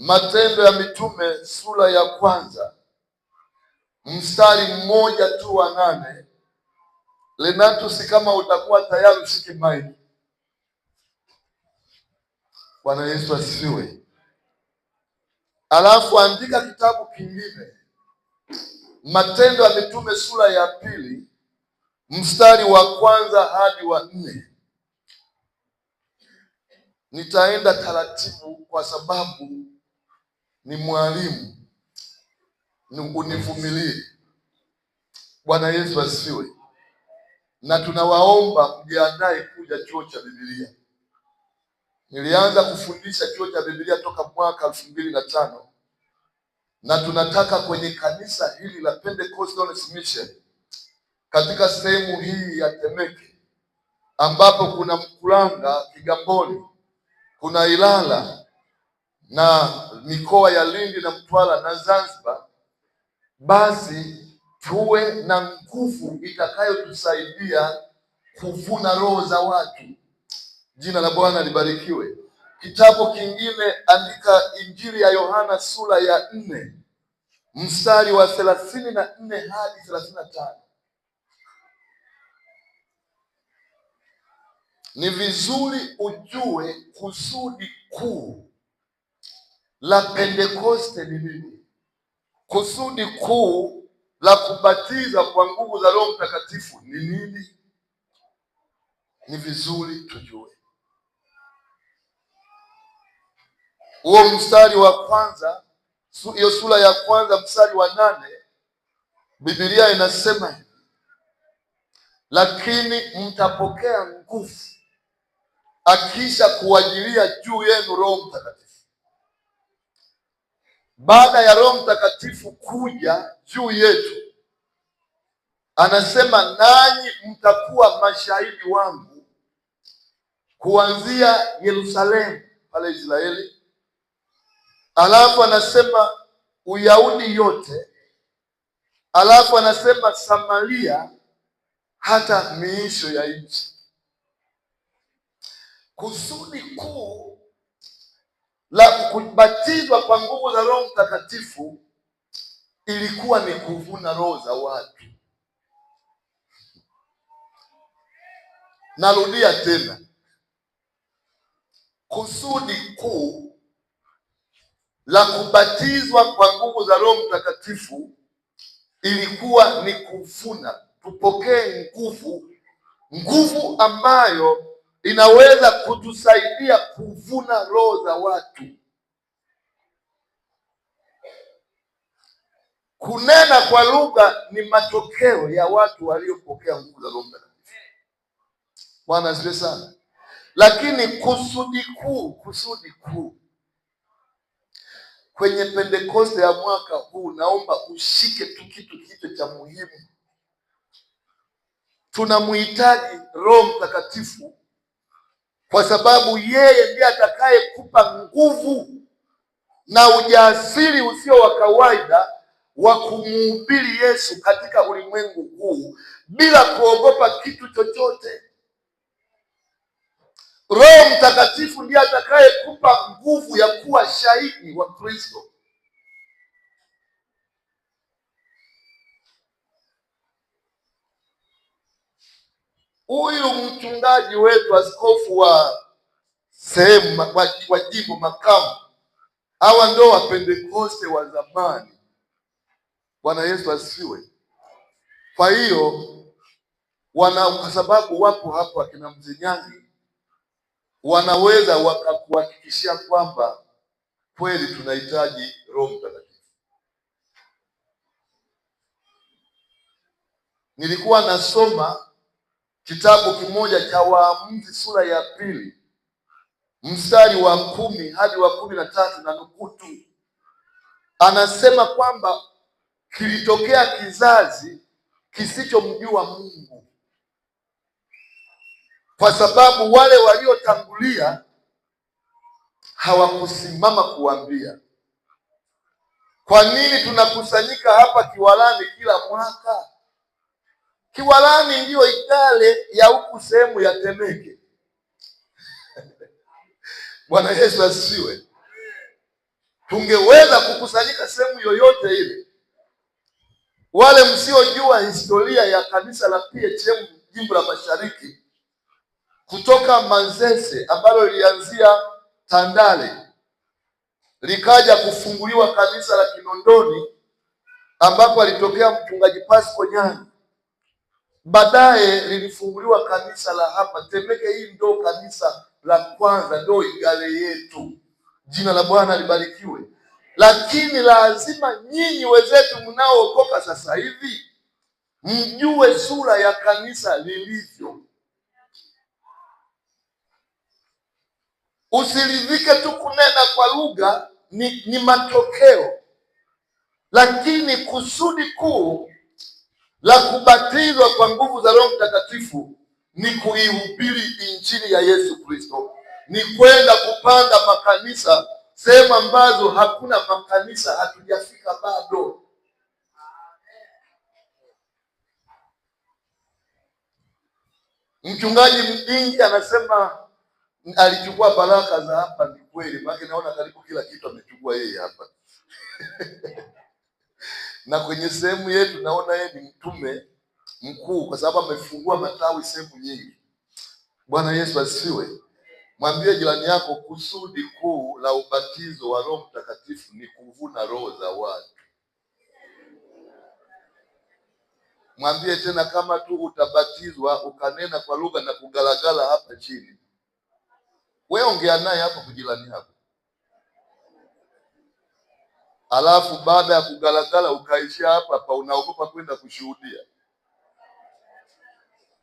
Matendo ya Mitume sura ya kwanza mstari mmoja tu wa 8. Lenatus, kama utakuwa tayari ushike maiki. Bwana Yesu asifiwe. Alafu andika kitabu kingine, Matendo ya Mitume sura ya pili mstari wa kwanza hadi wa 4. Nitaenda taratibu kwa sababu ni mwalimu, univumilie. Bwana Yesu asifiwe. Na tunawaomba mjiandae kuja chuo cha Biblia. Nilianza kufundisha chuo cha Biblia toka mwaka 2005 na tunataka kwenye kanisa hili la Pentecostal Mission katika sehemu hii ya Temeke, ambapo kuna Mkuranga, Kigamboni, kuna Ilala na mikoa ya Lindi na Mtwara na Zanzibar, basi tuwe na nguvu itakayotusaidia kuvuna roho za watu. Jina la Bwana libarikiwe. Kitabu kingine, andika Injili ya Yohana sura ya 4 mstari wa 34 hadi 35. Ni vizuri ujue kusudi kuu la Pentekoste ni nini. Kusudi kuu la kubatiza kwa nguvu za Roho Mtakatifu ni nini? Ni vizuri tujue. Huo mstari wa kwanza, hiyo sura ya kwanza mstari wa 8, Biblia inasema hivi: lakini mtapokea nguvu akisha kuwajilia juu yenu Roho Mtakatifu. Baada ya Roho Mtakatifu kuja juu yetu, anasema nanyi mtakuwa mashahidi wangu kuanzia Yerusalemu pale Israeli, alafu anasema Uyahudi yote, alafu anasema Samaria, hata miisho ya nchi. Kusudi kuu la kubatizwa kwa nguvu za Roho Mtakatifu ilikuwa ni kuvuna roho za watu. Narudia tena, kusudi kuu la kubatizwa kwa nguvu za Roho Mtakatifu ilikuwa ni kuvuna, tupokee nguvu ambayo inaweza kutusaidia kuvuna roho za watu. Kunena kwa lugha ni matokeo ya watu waliopokea nguvu za Roho Mtakatifu. Bwana asifiwe sana. Lakini kusudi kuu kwenye Pentekoste ya mwaka huu, naomba ushike tu kitu cha muhimu. Tunamhitaji Roho Mtakatifu kwa sababu yeye ndiye atakayekupa nguvu na ujasiri usio wa kawaida wa kumhubiri Yesu katika ulimwengu huu bila kuogopa kitu chochote. Roho Mtakatifu ndiye atakayekupa nguvu ya kuwa shahidi wa Kristo. Huyu mchungaji wetu, askofu wa sehemu wa jimbo makamu, hawa ndio wa Pentekoste wa zamani. Bwana Yesu asifiwe. Kwa hiyo kwa sababu wapo hapo akina Mzinyangi, wanaweza wakakuhakikishia kwamba kweli tunahitaji Roho Mtakatifu. Nilikuwa nasoma kitabu kimoja cha Waamuzi sura ya 2 mstari wa 10 hadi wa 13, na nukutu. Anasema kwamba kilitokea kizazi kisichomjua Mungu, kwa sababu wale waliotangulia hawakusimama kuambia. Kwa nini tunakusanyika hapa Kiwalani kila mwaka? Kiwalani ndiyo Ikale ya huku sehemu ya Temeke. Bwana Yesu asifiwe. tungeweza kukusanyika sehemu yoyote ile. Wale msiojua historia ya kanisa la PHM jimbo la Mashariki, kutoka Manzese ambalo lilianzia Tandale likaja kufunguliwa kanisa la Kinondoni ambapo alitokea mchungaji Pasco Nyanyi. Baadaye lilifunguliwa kanisa la hapa Temeke. Hii ndo kanisa la kwanza, ndo igale yetu. Jina la Bwana libarikiwe. Lakini lazima nyinyi wenzetu mnaookoka sasa hivi mjue sura ya kanisa lilivyo. Usiridhike tu kunena kwa lugha, ni matokeo, lakini kusudi kuu la kubatizwa kwa nguvu za Roho Mtakatifu ni kuihubiri injili ya Yesu Kristo, ni kwenda kupanda makanisa sehemu ambazo hakuna makanisa, hatujafika bado. Mchungaji Mdingi anasema alichukua baraka za hapa. Ni kweli, maana naona karibu kila kitu amechukua yeye hapa na kwenye sehemu yetu naona yeye ni mtume mkuu kwa sababu amefungua matawi sehemu nyingi. Bwana Yesu asifiwe. Mwambie jirani yako, kusudi kuu la ubatizo wa Roho Mtakatifu ni kuvuna roho za watu. Mwambie tena, kama tu utabatizwa ukanena kwa lugha na kugalagala hapa chini, wewe ongea naye hapo kujirani yako, alafu baada ya kugalagala ukaishia hapa hapa, unaogopa kwenda kushuhudia,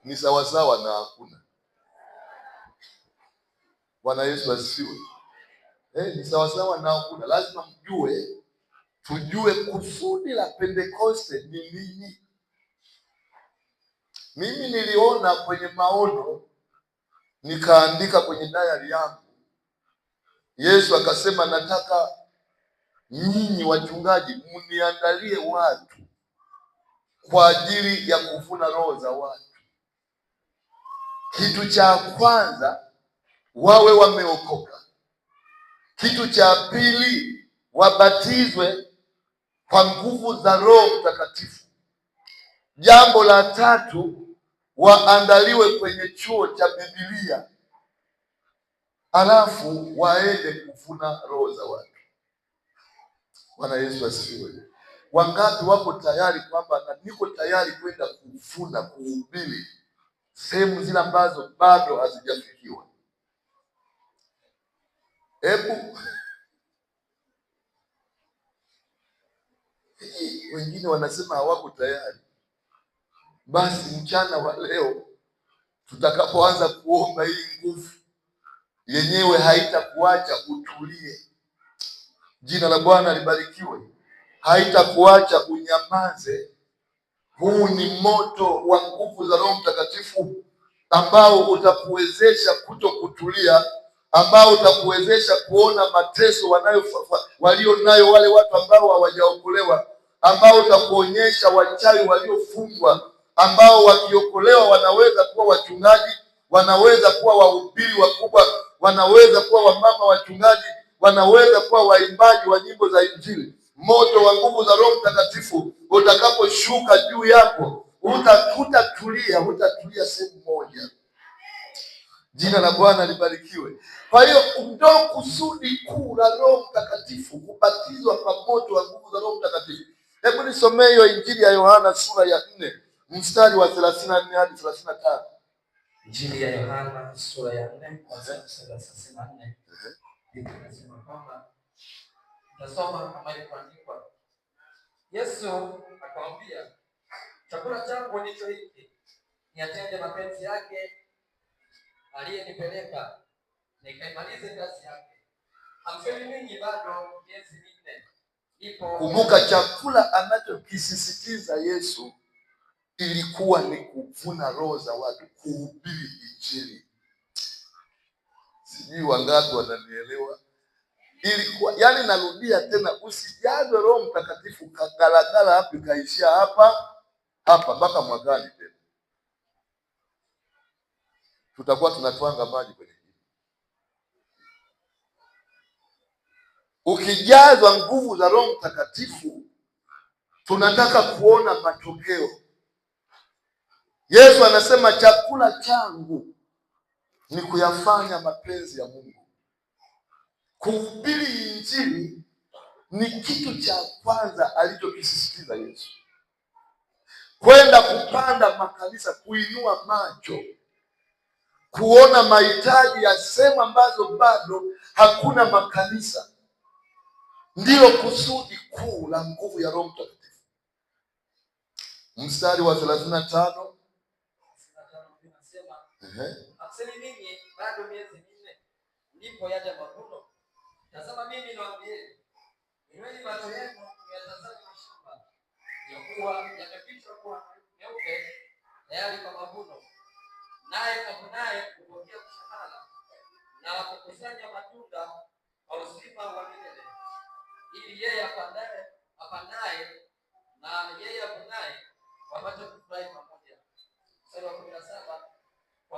ni sawasawa na hakuna. Bwana Yesu asifiwe. Ni sawasawa na hakuna. Lazima tujue kusudi la Pentekoste ni nini. Mimi niliona kwenye maono, nikaandika kwenye diary yangu. Yesu akasema, nataka nyinyi wachungaji mniandalie watu kwa ajili ya kuvuna roho za watu. Kitu cha kwanza, wawe wameokoka. Kitu cha pili, wabatizwe kwa nguvu za Roho Mtakatifu. Jambo la tatu, waandaliwe kwenye chuo cha Biblia, alafu waende kuvuna roho za watu. Bwana Yesu asifiwe. Wangapi wako tayari kwamba niko tayari kwenda kuvuna, kuhubiri sehemu zile ambazo bado hazijafikiwa? Hebu wengine wanasema hawako tayari. Basi mchana wa leo tutakapoanza kuomba, hii nguvu yenyewe haitakuacha utulie. Jina la Bwana libarikiwe. Haitakuacha unyamaze. Huu ni moto wa nguvu za Roho Mtakatifu ambao utakuwezesha kuto kutulia, ambao utakuwezesha kuona mateso walio nayo wale watu ambao hawajaokolewa, ambao utakuonyesha wachawi waliofungwa, ambao wakiokolewa wanaweza kuwa wachungaji, wanaweza kuwa wahubiri wakubwa, wanaweza kuwa wamama wachungaji, wanaweza kuwa waimbaji wa nyimbo za Injili. Moto wa nguvu za Roho Mtakatifu utakaposhuka juu yako, hutatulia sehemu moja. Jina la Bwana libarikiwe. Kwa hiyo ndio kusudi kuu la Roho Mtakatifu, kubatizwa kwa moto wa nguvu za Roho Mtakatifu. Hebu nisomee hiyo Injili ya Yohana sura ya 4 mstari wa 34 hadi 35. Injili ya Yohana sura ya 4 mstari wa 34. Inasema kwamba, nasoma kama ilivyoandikwa. Yesu akamwambia, chakula changu ndicho hiki, niatende mapenzi yake aliyenipeleka, nikaimalize kazi yake. Hamsemi ninyi bado miezi 4 ipo. Kumbuka, chakula anachokisisitiza Yesu ilikuwa ni kuvuna roho za watu, kuhubiri Injili. Sijui wangapi wananielewa. Ilikuwa, yani narudia tena, usijazwe Roho Mtakatifu kagalagala hapa ikaishia hapa mpaka mwakani tena. Tutakuwa tunatwanga maji kwenye hili. Ukijazwa nguvu za Roho Mtakatifu, tunataka kuona matokeo. Yesu anasema chakula changu ni kuyafanya mapenzi ya Mungu. Kuhubiri Injili ni kitu cha kwanza alichokisisitiza Yesu. Kwenda kupanda makanisa, kuinua macho, kuona mahitaji ya sehemu ambazo bado hakuna makanisa, ndilo kusudi kuu la nguvu ya Roho Mtakatifu. Mstari wa 35 hamsini ninyi bado miezi minne, ndipo yaja mavuno. Tazama mimi nawaambieni, inueni macho yenu myatazame mashamba, ya kuwa yamekwisha kuwa meupe tayari kwa mavuno. Naye avunaye hupokea mshahara na kukusanya matunda kwa uzima wa milele, ili yeye apandaye na yeye avunaye wapate kufurahi pamoja. Mstari wa 17.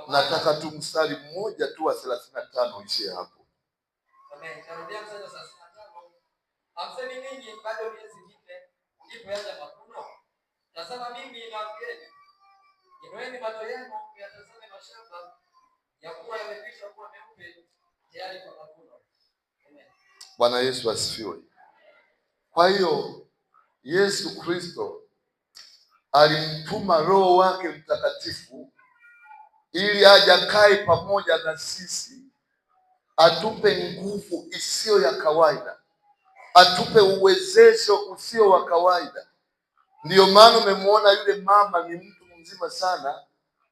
Nataka tu mstari mmoja tu wa 35 ishie hapo. Amen. Narudia mstari wa 35. Hamsini ninyi bado miezi minne, ndipo yaja mavuno. Tazama mimi nawaambieni, inueni macho yenu myatazame mashamba, ya kuwa yamekwisha kuwa meupe tayari kwa mavuno. Amen. Bwana Yesu asifiwe. Kwa hiyo Yesu Kristo alimtuma Roho wake Mtakatifu ili aje akae pamoja na sisi, atupe nguvu isiyo ya kawaida, atupe uwezesho usio wa kawaida. Ndiyo maana umemwona yule mama ni mtu mzima sana,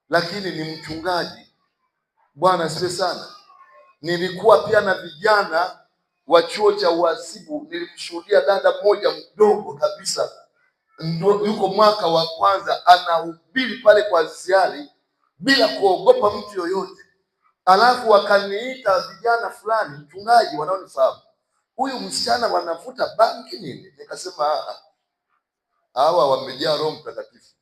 lakini ni mchungaji. Bwana asifiwe sana. Nilikuwa pia na vijana wa chuo cha uhasibu, nilimshuhudia dada mmoja mdogo kabisa, yuko mwaka wa kwanza, anahubiri pale kwa ziari bila kuogopa mtu yoyote. Alafu wakaniita vijana fulani, mchungaji, wanaonifahamu, huyu msichana wanavuta bangi nini? Nikasema hawa wamejaa Roho Mtakatifu.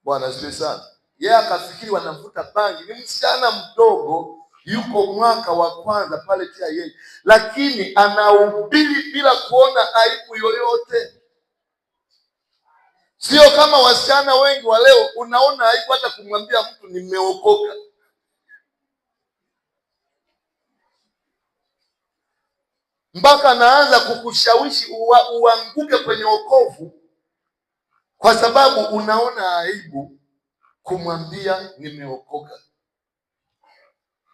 Bwana asifiwe sana. Yeye akafikiri wanavuta bangi. Ni msichana mdogo, yuko mwaka wa kwanza pale TIA, lakini anahubiri bila kuona aibu yoyote. Sio kama wasichana wengi wa leo, unaona aibu hata kumwambia mtu nimeokoka. Mpaka anaanza kukushawishi uanguke kwenye wokovu kwa sababu unaona aibu kumwambia nimeokoka.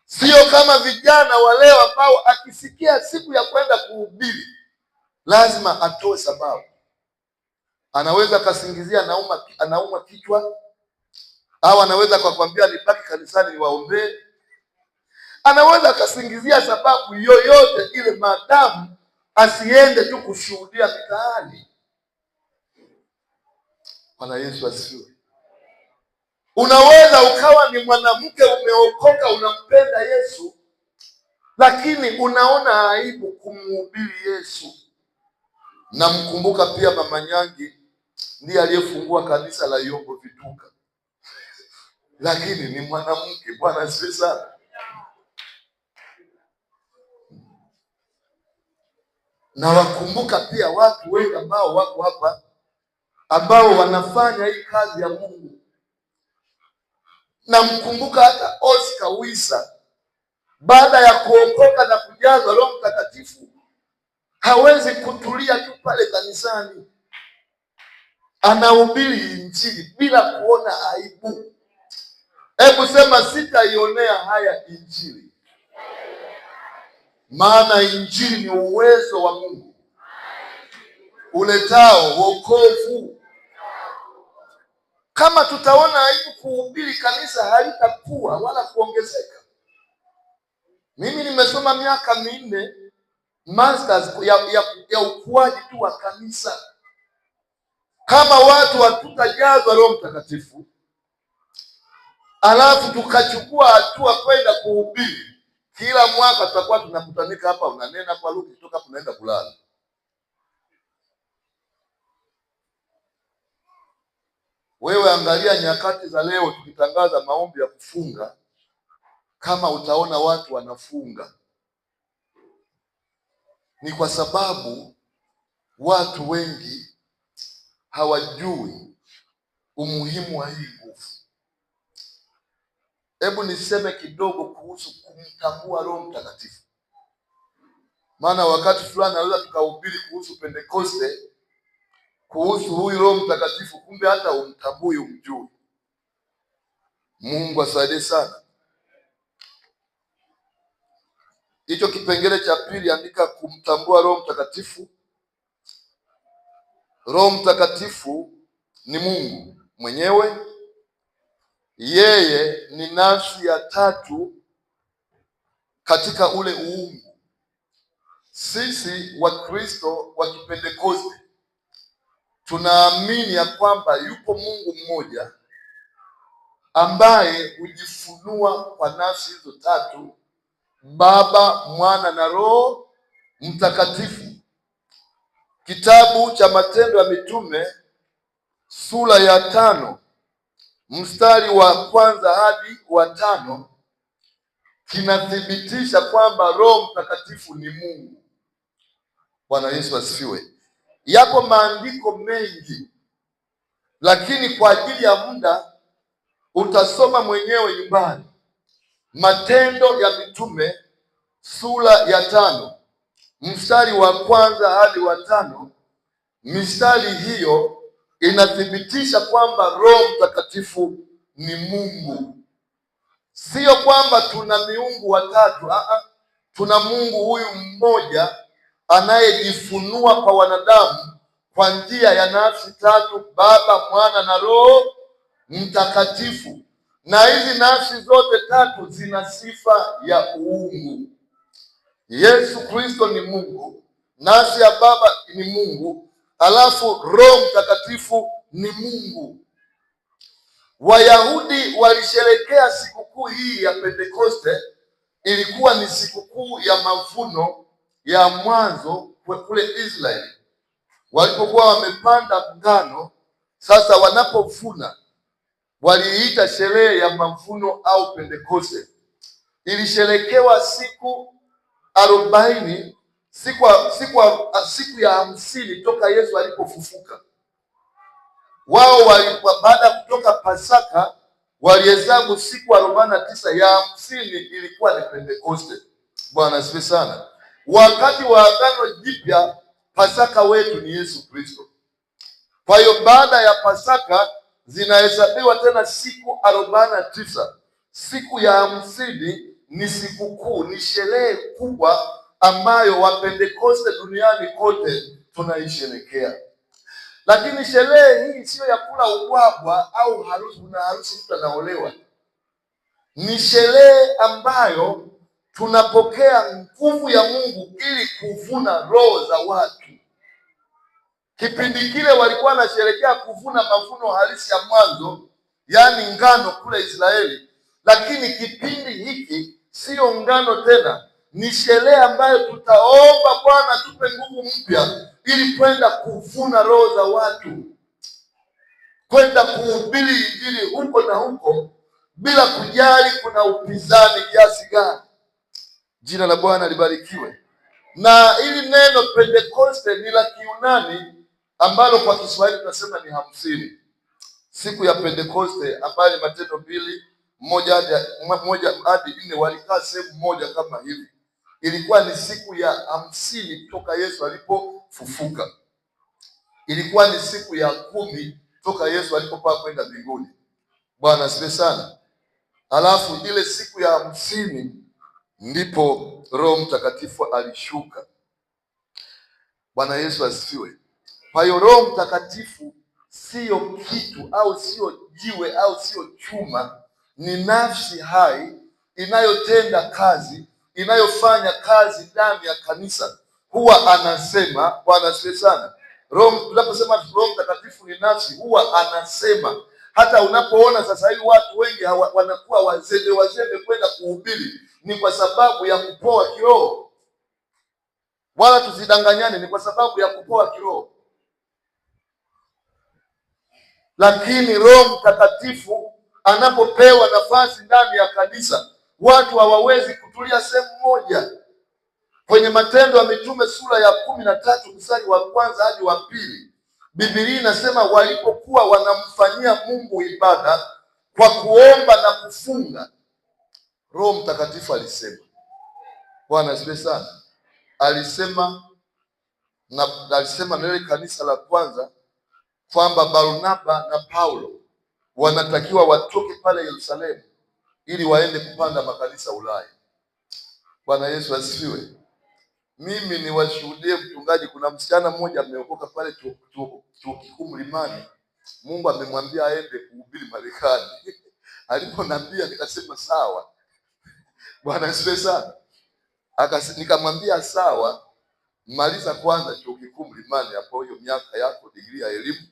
Sio kama vijana wa leo ambao akisikia siku ya kwenda kuhubiri lazima atoe sababu. Anaweza akasingizia anauma kichwa, au anaweza akakwambia nibaki kanisani niwaombee. Anaweza akasingizia sababu yoyote ile, maadamu asiende tu kushuhudia mitaani. Bwana Yesu asifiwe. Unaweza ukawa ni mwanamke umeokoka, unampenda Yesu, lakini unaona aibu kumhubiri Yesu. Namkumbuka pia Mama Nyangi, ndiye aliyefungua kanisa la Yombo Vituka, lakini ni mwanamke. Bwana asifiwe sana. Na wakumbuka pia watu wengi ambao wako hapa ambao wanafanya hii kazi ya Mungu. Namkumbuka hata Oscar Wisa, baada ya kuokoka na kujazwa Roho Mtakatifu, hawezi kutulia tu pale kanisani, anahubiri Injili bila kuona aibu. Hebu sema sitaionea haya Injili. Maana Injili ni uwezo wa Mungu uletao wokovu. Kama tutaona aibu kuhubiri, kanisa halitakuwa wala kuongezeka. Mimi nimesoma miaka 4 masters ya ukuaji tu wa kanisa. Kama watu hatutajazwa Roho Mtakatifu alafu tukachukua hatua kwenda kuhubiri, kila mwaka tutakuwa tunakutanika hapa, unanena kwa lugha, kutoka hapo unaenda kulala. Wewe angalia nyakati za leo, tukitangaza maombi ya kufunga, kama utaona watu wanafunga, Ni kwa sababu watu wengi hawajui umuhimu wa hii nguvu. Hebu niseme kidogo kuhusu kumtambua Roho Mtakatifu. Maana wakati fulani naweza tukahubiri kuhusu Pentekoste, kuhusu huyu Roho Mtakatifu, kumbe hata umtambui, umjui. Mungu asaidie sana. Hicho kipengele cha pili, andika kumtambua Roho Mtakatifu. Roho Mtakatifu ni Mungu mwenyewe. Yeye ni nafsi ya tatu katika ule uungu. Sisi Wakristo wa Kipentekoste tunaamini ya kwamba yupo Mungu mmoja ambaye hujifunua kwa nafsi hizo tatu: Baba, Mwana na Roho Mtakatifu. Kitabu cha Matendo ya Mitume sura ya 5 mstari wa 1 hadi wa 5 kinathibitisha kwamba Roho Mtakatifu ni Mungu. Bwana Yesu asifiwe. Yapo maandiko mengi, lakini kwa ajili ya muda utasoma mwenyewe nyumbani. Matendo ya Mitume sura ya 5 mstari wa 1 hadi wa 5. Mistari hiyo inathibitisha kwamba Roho Mtakatifu ni Mungu. Sio kwamba tuna miungu watatu, tuna Mungu huyu mmoja anayejifunua kwa wanadamu kwa njia ya nafsi tatu: Baba, Mwana na Roho Mtakatifu. Na hizi nafsi zote tatu zina sifa ya uungu. Yesu Kristo ni Mungu, nafsi ya Baba ni Mungu, alafu Roho Mtakatifu ni Mungu. Wayahudi walisherekea sikukuu hii ya Pentekoste. Ilikuwa ni sikukuu ya mavuno ya mwanzo kule Israeli, walipokuwa wamepanda ngano. Sasa wanapovuna, waliita sherehe ya mavuno au Pentekoste. Ilisherekewa siku 40, siku ya 50 toka Yesu alipofufuka. Wao baada ya kutoka Pasaka walihesabu siku 49, ya 50 ilikuwa ni Pentekoste. Bwana asifiwe sana. Wakati wa Agano Jipya, Pasaka wetu ni Yesu Kristo. Kwa hiyo baada ya Pasaka zinahesabiwa tena siku 49. Siku ya 50 ni sikukuu, ni sherehe kubwa ambayo Wapentekoste duniani kote tunaisherekea. Lakini sherehe hii sio ya kula ubwabwa au harusi, una harusi mtu anaolewa. Ni sherehe ambayo tunapokea nguvu ya Mungu ili kuvuna roho za watu. Kipindi kile walikuwa wanasherekea kuvuna mavuno halisi ya mwanzo, yaani ngano kule Israeli. Lakini kipindi hiki sio ngano tena, ni sherehe ambayo tutaomba Bwana tupe nguvu mpya ili kwenda kuvuna roho za watu, kwenda kuhubiri injili huko na huko, bila kujali kuna upinzani kiasi gani. Jina la Bwana libarikiwe. Na ili neno Pentekoste ni la Kiyunani ambalo kwa Kiswahili tunasema ni 50. Siku ya Pentekoste ambayo ni Matendo 2:1 hadi 4, walikaa sehemu moja kama hivi. Ilikuwa ni siku ya 50 toka Yesu alipofufuka. Ilikuwa ni siku ya 10 toka Yesu alipopaa kwenda mbinguni. Bwana asifiwe sana. Alafu ile siku ya 50 ndipo Roho Mtakatifu alishuka. Bwana Yesu asifiwe. Kwa hiyo Roho Mtakatifu sio kitu au sio jiwe au sio chuma, ni nafsi hai inayotenda kazi, inayofanya kazi ndani ya kanisa. Huwa anasema, Bwana asifiwe sana. Tunaposema Roho Mtakatifu ni nafsi, huwa anasema. Hata unapoona sasa hivi watu wengi wanakuwa wazembe kwenda kuhubiri, ni kwa sababu ya kupoa kiroho. Wala tusidanganyane, ni kwa sababu ya kupoa kiroho. Lakini Roho Mtakatifu anapopewa nafasi ndani ya kanisa, watu hawawezi kutulia sehemu moja. Kwenye Matendo ya Mitume sura ya 13 mstari wa kwanza hadi wa pili, Biblia inasema walipokuwa wanamfanyia Mungu ibada kwa kuomba na kufunga, Roho Mtakatifu alisema, Bwana asifiwe sana, alisema na ile kanisa la kwanza kwamba Barnaba na Paulo wanatakiwa watoke pale Yerusalemu ili waende kupanda makanisa Ulaya. Bwana Yesu asifiwe. Mimi niwashuhudie mchungaji, kuna msichana mmoja ameokoka pale chuo kikuu Mlimani. Mungu amemwambia aende kuhubiri Marekani. Aliponambia nikasema sawa. Bwana asifiwe sana. Nikamwambia sawa, maliza kwanza chuo kikuu Mlimani hapo, hiyo miaka yako degree ya elimu,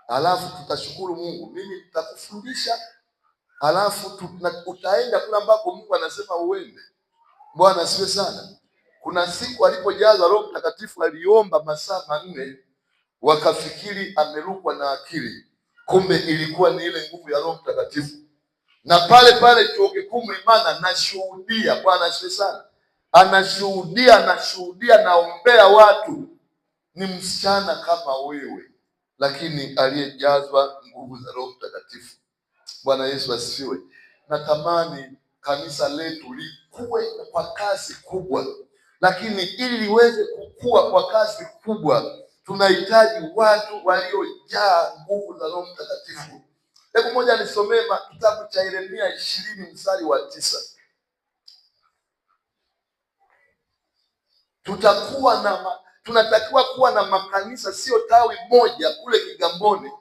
alafu tutashukuru Mungu, mimi nitakufundisha, alafu utaenda kule ambako Mungu anasema uende. Bwana asifiwe sana. Kuna siku alipojazwa Roho Mtakatifu aliomba masaa 4, wakafikiri amerukwa na akili, kumbe ilikuwa ni ile nguvu ya Roho Mtakatifu. Na pale chuo kikuu Mlimani anashuhudia, Bwana asifiwe sana, anashuhudia naombea watu, ni msichana kama wewe, lakini aliyejazwa nguvu za Roho Mtakatifu. Bwana Yesu asifiwe. Natamani kanisa letu likue kwa kasi kubwa, lakini ili liweze kukua kwa kasi kubwa tunahitaji watu waliojaa nguvu za Roho Mtakatifu. Hebu moja nisomee kitabu cha Yeremia 20 mstari wa 9. Tunatakiwa kuwa na makanisa, sio tawi moja kule Kigamboni.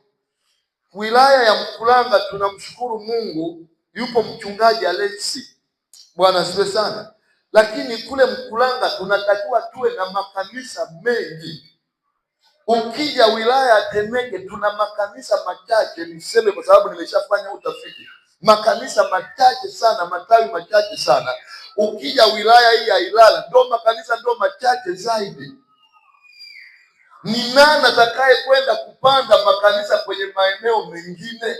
Wilaya ya Mkuranga tunamshukuru Mungu, yupo mchungaji Alexi. Bwana asifiwe sana. Lakini kule Mkuranga tunatakiwa tuwe na makanisa mengi. Ukija wilaya ya Temeke tuna makanisa machache, niseme kwa sababu nimeshafanya utafiti. Makanisa machache sana, matawi machache sana. Ukija wilaya hii ya Ilala ndio makanisa ndio machache zaidi. Ni nani atakaye kwenda kupanda makanisa kwenye maeneo mengine?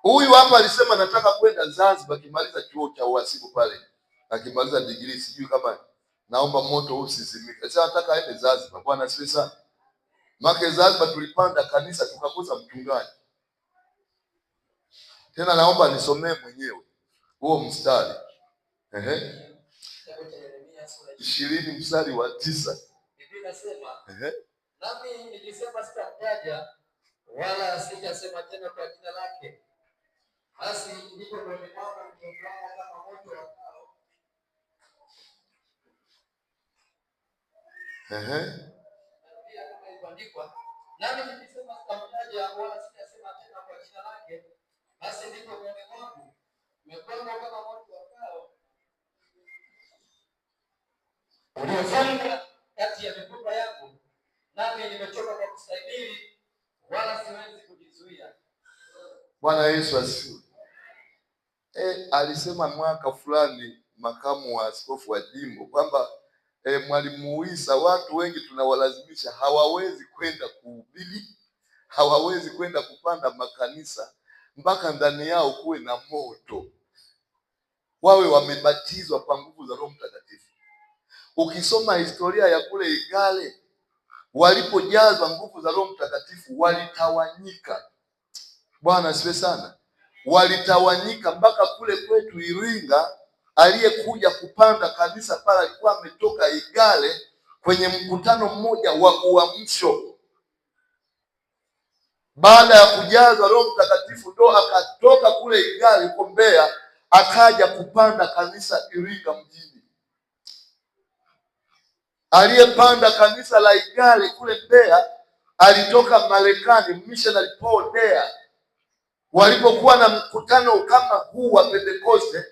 Huyu hapa alisema nataka kwenda Zanzibar, akimaliza chuo cha uhasibu pale, akimaliza degree, sijui kama naomba moto usizimike. Sasa nataka aende Zanzibar. Bwana asifiwe sana. Maka Zanzibar tulipanda kanisa tukakosa mchungaji. Tena naomba nisomee mwenyewe huo mstari. 20 mstari wa 9. Biblia inasema, nami nilisema sitamtaja wala sitasema tena kwa jina lake. Basi ndipo moyoni mwangu nilipokuwa kama moto wakao. Pia kama ilivyoandikwa, nami nilisema sitamtaja wala sitasema tena kwa jina lake. Basi ndipo moyoni mwangu nimekuwa kama moto wakao, uliofanyika kati ya mifupa yangu, nami nimechoka kwa kustahimili, wala siwezi kujizuia. Bwana Yesu asifiwe. Alisema mwaka fulani makamu wa askofu wa jimbo kwamba Mwalimu Isa, watu wengi tunawalazimisha, hawawezi kwenda kuhubiri, hawawezi kwenda kupanda makanisa mpaka ndani yao kuwe na moto, wawe wamebatizwa kwa nguvu za Roho Mtakatifu. Ukisoma historia ya kule Igale, walipojazwa nguvu za Roho Mtakatifu walitawanyika. Bwana asifiwe sana. Walitawanyika mpaka kule kwetu Iringa. Aliyekuja kupanda kanisa pale alikuwa ametoka Igale kwenye mkutano mmoja wa uamsho. Baada ya kujazwa Roho Mtakatifu ndo akatoka kule Igale huko Mbeya akaja kupanda kanisa Iringa mjini. Aliyepanda kanisa la Igale kule Mbeya alitoka Marekani, missionary Paul Dea. Walipokuwa na mkutano kama huu wa Pentekoste,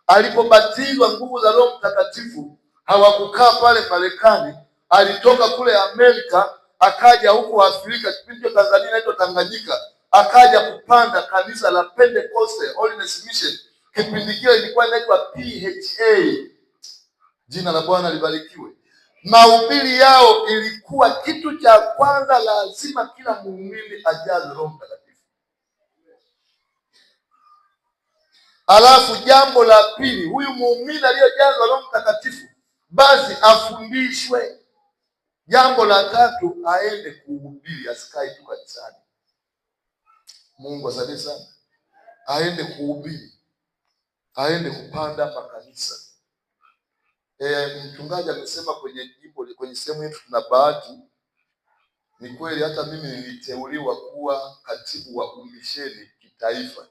alipobatizwa nguvu za Roho Mtakatifu, hawakukaa pale Marekani, alitoka kule Amerika akaja huko Afrika, kipindi cha Tanzania inaitwa Tanganyika, akaja kupanda kanisa la Pentecoste Holiness Mission. Kipindi kile ilikuwa inaitwa PHA. Jina la Bwana libarikiwe. Mahubiri yao ilikuwa kitu cha kwanza, lazima kila muumini ajaze Roho Mtakatifu. Alafu jambo la pili, huyu muumini aliyejazwa Roho Mtakatifu basi afundishwe. Jambo la tatu, aende kuhubiri, asikae tu kanisani. Mungu asaidie sana. Aende kuhubiri, aende kupanda makanisa. Mchungaji amesema kwenye jimbo, kwenye sehemu yetu tuna bahati. Ni kweli, hata mimi niliteuliwa kuwa katibu wa umisheni kitaifa.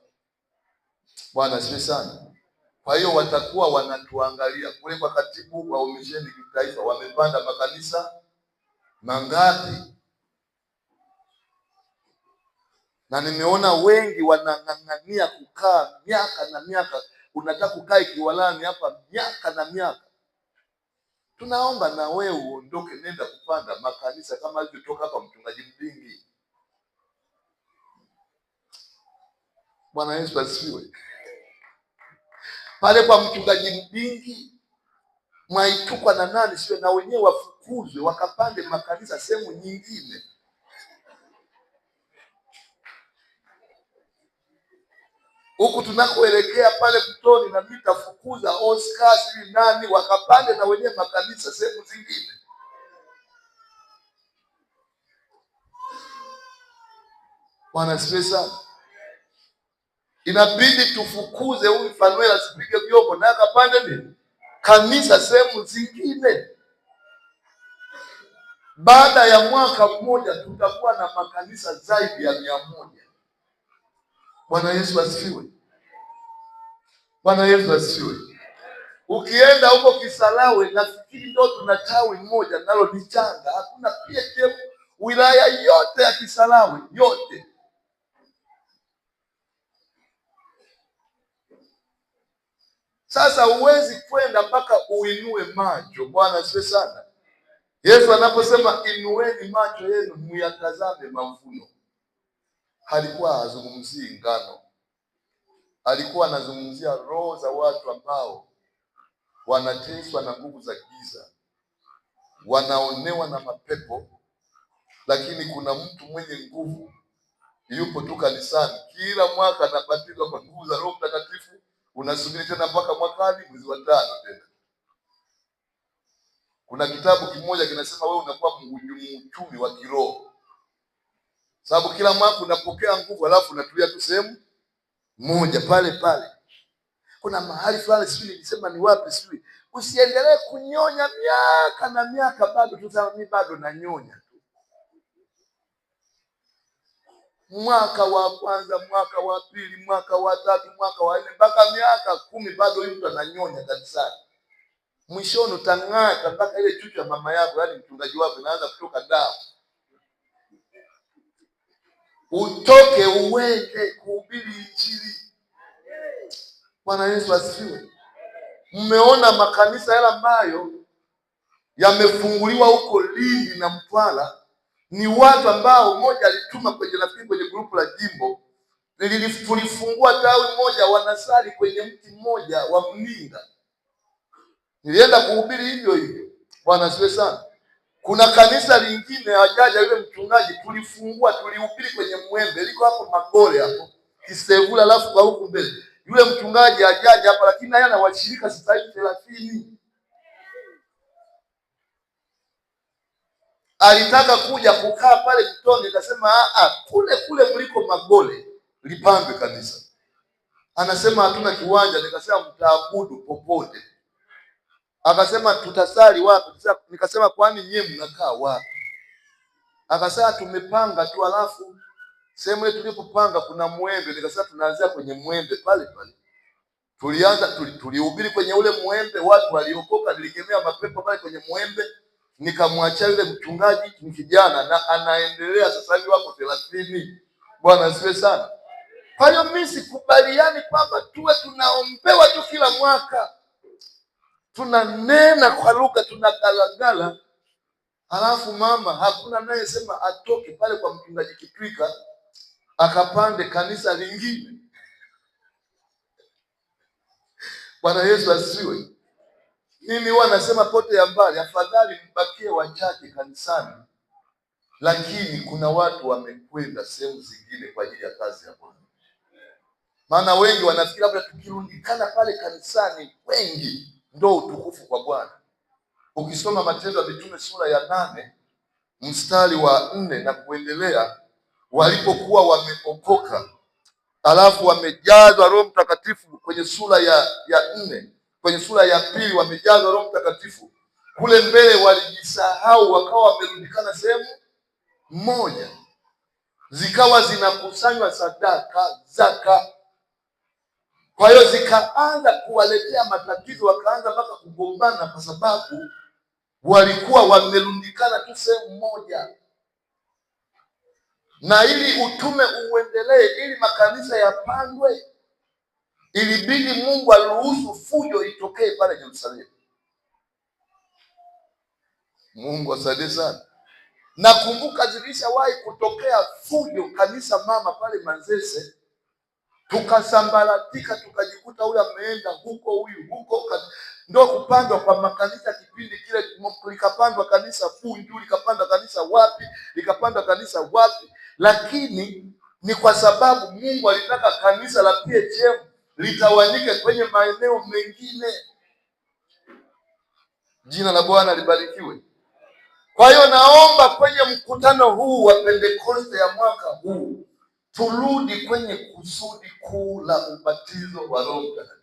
Bwana asifiwe sana. Kwa hiyo watakuwa wanatuangalia kule kwa katibu wa umisheni kitaifa, wamepanda makanisa mangapi, na nimeona wengi wanang'ang'ania kukaa miaka na miaka. Unataka kukaa Kiwalani hapa miaka na miaka. Tunaomba na wewe uondoke, nenda kupanda makanisa kama alivyotoka hapa mchungaji Mbingi. Bwana Yesu asifiwe. Pale kwa mchungaji Mbingi, Mwaitukwa na nani siwe, na wenyewe wafukuzwe wakapande makanisa sehemu nyingine. Huku tunakoelekea pale Mtoni, na nitafukuza Oscar si nani, wakapande na wenyewe makanisa sehemu zingine. Bwana asifiwe sana. Inabidi tufukuze huyu Fanuel asipige vyombo na akapande nini kanisa sehemu zingine. Baada ya mwaka mmoja tutakuwa na makanisa zaidi ya 100. Bwana Yesu asifiwe. Bwana Yesu asifiwe. Ukienda huko Kisarawe, nafikiri ndio tuna tawi moja nalo ni changa, hakuna PHM wilaya yote ya Kisarawe yote. Sasa huwezi kwenda mpaka uinue macho. Bwana asifiwe sana. Yesu anaposema inueni macho yenu muyatazame mavuno, alikuwa hazungumzii ngano, alikuwa anazungumzia roho za watu ambao wanateswa na nguvu za giza, wanaonewa na mapepo, lakini kuna mtu mwenye nguvu yupo tu kanisani, kila mwaka anabatizwa kwa nguvu za Roho Mtakatifu. Unasubiri tena mpaka mwakani mwezi wa 5 tena. Kuna kitabu kimoja kinasema wewe unakuwa mchumi wa kiroho, sababu kila mwaka unapokea nguvu alafu unatulia tu sehemu moja pale pale. Kuna mahali fulani sijui nilisema ni wapi sijui, usiendelee kunyonya miaka na miaka, bado mimi bado nanyonya tu. Mwaka wa kwanza, mwaka wa pili, mwaka wa 3, mwaka wa 4, mpaka miaka 10 bado mtu ananyonya kanisani. Mwishoni utang'ata mpaka ile chuchu ya mama yako, yaani mchungaji wako, inaanza kutoka damu. Utoke uende kuhubiri Injili. Bwana Yesu asifiwe. Mmeona makanisa yale ambayo yamefunguliwa huko Lindi na Mtwara, ni watu ambao mmoja alituma kwenye rafiki kwenye grupu la jimbo, tulifungua tawi moja, wanasali kwenye mti mmoja wa mninga. Nilienda kuhubiri hivyo hivyo. Bwana asifiwe sana. Kuna kanisa lingine hajaja yule mchungaji, tulihubiri kwenye Mwembe, liko hapo Magole hapo Kisevula, alafu kwa huku mbele. Yule mchungaji hajaja hapa, lakini naye ana washirika sasa hivi 30. Alitaka kuja kukaa pale Mtoni, nikasema kule mliko Magole lipandwe kanisa. Anasema hatuna kiwanja, nikasema mtaabudu popote. Akasema tutasali wapi? Nikasema kwani nyie mnakaa wapi? Akasema tumepanga tu, alafu sehemu ile tulipopanga kuna Mwembe. Nikasema tunaanzia kwenye Mwembe pale pale. Tulihubiri kwenye ule Mwembe, watu waliokoka, nilikemea mapepo pale kwenye Mwembe. Nikamwachia yule mchungaji, ni kijana na anaendelea sasa hivi wako 30. Bwana asifiwe sana. Kwa hiyo mimi sikubaliani kwamba tuwe tunaombewa tu kila mwaka, tunanena kwa lugha, tunagalagala, halafu mama hakuna naye sema atoke pale kwa mchungaji Kitwika akapande kanisa lingine. Bwana Yesu asifiwe. Mimi huwa nasema pote ya mbali, afadhali mbakie wachache kanisani, lakini kuna watu wamekwenda sehemu zingine kwa ajili ya kazi ya Bwana. Maana wengi wanafikiri labda tukirundikana pale kanisani wengi ndio utukufu kwa Bwana. Ukisoma Matendo ya Mitume sura ya 8 mstari wa 4 na kuendelea, walipokuwa wameokoka alafu wamejazwa Roho Mtakatifu, kwenye sura ya 4, kwenye sura ya 2 wamejazwa Roho Mtakatifu, kule mbele walijisahau, wakawa wamerundikana sehemu moja, zikawa zinakusanywa sadaka, zaka. Kwa hiyo zikaanza kuwaletea matatizo, wakaanza mpaka kugombana, kwa sababu walikuwa wamerundikana tu sehemu moja. Na ili utume uendelee, ili makanisa yapandwe, ilibidi Mungu aruhusu fujo itokee pale Yerusalemu. Mungu asaidie sana. Nakumbuka zilishawahi kutokea fujo kanisa mama pale Manzese, tukasambaratika, tukajikuta huyu ameenda huko, huyu huko. Ndio kupandwa kwa makanisa kipindi kile, likapandwa kanisa Bunju, likapandwa kanisa wapi, likapandwa kanisa wapi. Lakini ni kwa sababu Mungu alitaka kanisa la PHM litawanyike kwenye maeneo mengine. Jina la Bwana libarikiwe. Kwa hiyo naomba kwenye mkutano huu wa Pentekoste ya mwaka huu turudi kwenye kusudi kuu la ubatizo wa Roho Mtakatifu.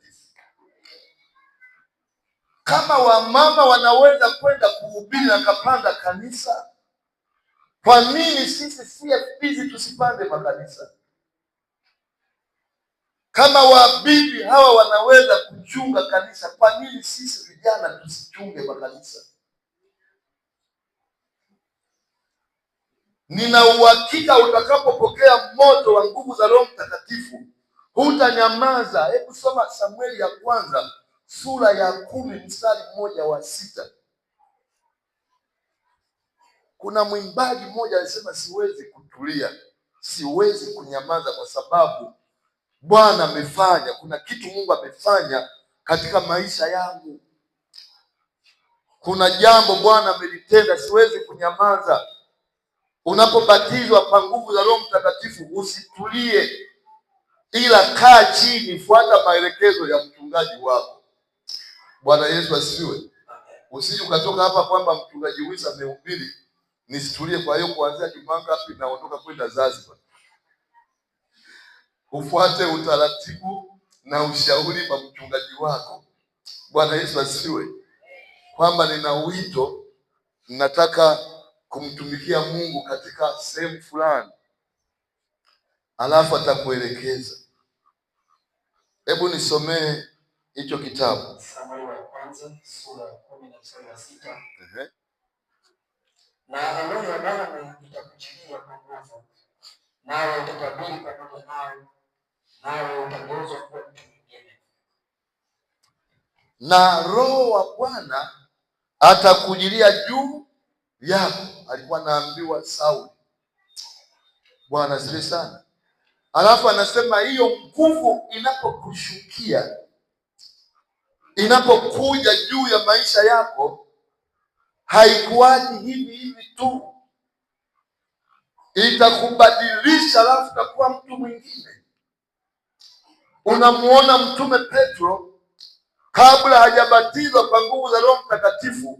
Kama wamama wanaweza kwenda kuhubiri na kapanda kanisa, kwa nini sisi CFPs tusipande makanisa? Kama wabibi hawa wanaweza kuchunga kanisa, kwa nini sisi vijana tusichunge makanisa? Nina uhakika utakapopokea moto wa nguvu za Roho Mtakatifu hutanyamaza. Hebu soma Samueli ya kwanza sura ya 10 mstari 1-6. Kuna mwimbaji mmoja alisema, siwezi kutulia, siwezi kunyamaza, kwa sababu Bwana amefanya, kuna kitu Mungu amefanya katika maisha yangu. Kuna jambo Bwana amelitenda, siwezi kunyamaza. Unapobatizwa kwa nguvu za Roho Mtakatifu usitulie, ila kaa chini, fuata maelekezo ya mchungaji wako. Bwana Yesu asifiwe. Usije ukatoka hapa kwamba mchungaji Wisa amehubiri nisitulie, kwa hiyo kuanzia Jumaa ngapi naondoka kwenda Zanzibar. Ufuate utaratibu na ushauri wa mchungaji wako. Bwana Yesu asifiwe. Kwamba nina wito, nataka kumtumikia Mungu katika sehemu fulani, alafu atakuelekeza. Hebu nisomee hicho kitabu. Samueli wa kwanza sura ya 10:6. Na roho ya Bwana itakujilia kwa nguvu, nawe utatabiri pamoja nawe, nawe utageuzwa kuwa mtu mwingine. Na roho wa Bwana atakujilia juu yako. Alikuwa anaambiwa Sauli. Bwana asifiwe sana. Alafu anasema hiyo nguvu inapokushukia, inapokuja juu ya maisha yako, haikuwaji hivi hivi tu, itakubadilisha, alafu utakuwa mtu mwingine. Unamuona Mtume Petro kabla hajabatizwa kwa nguvu za Roho Mtakatifu,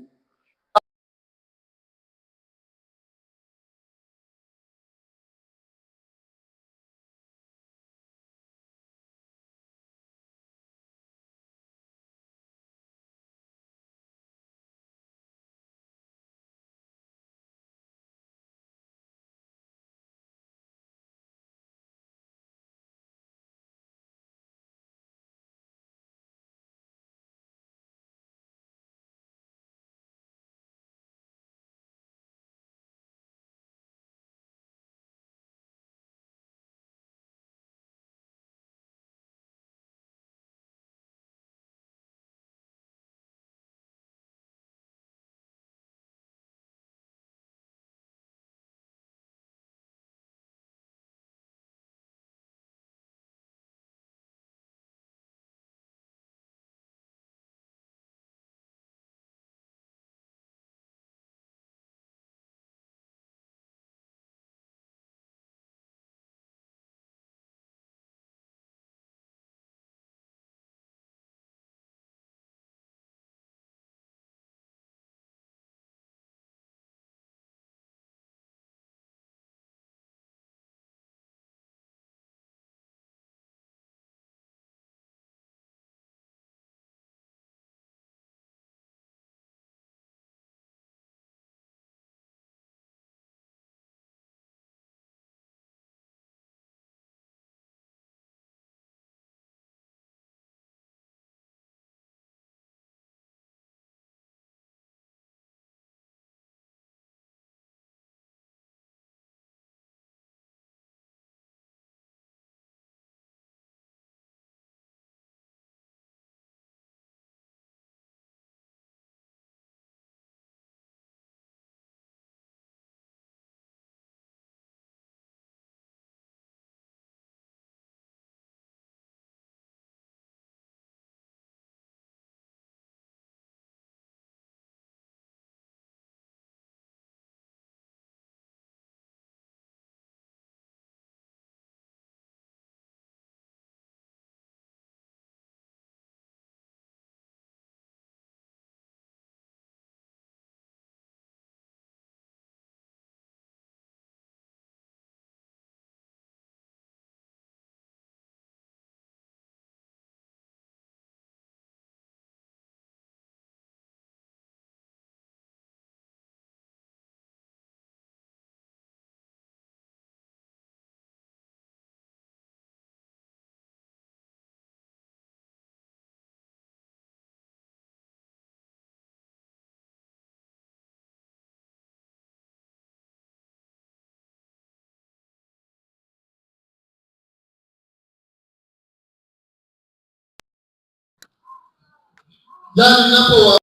Yaani ninapo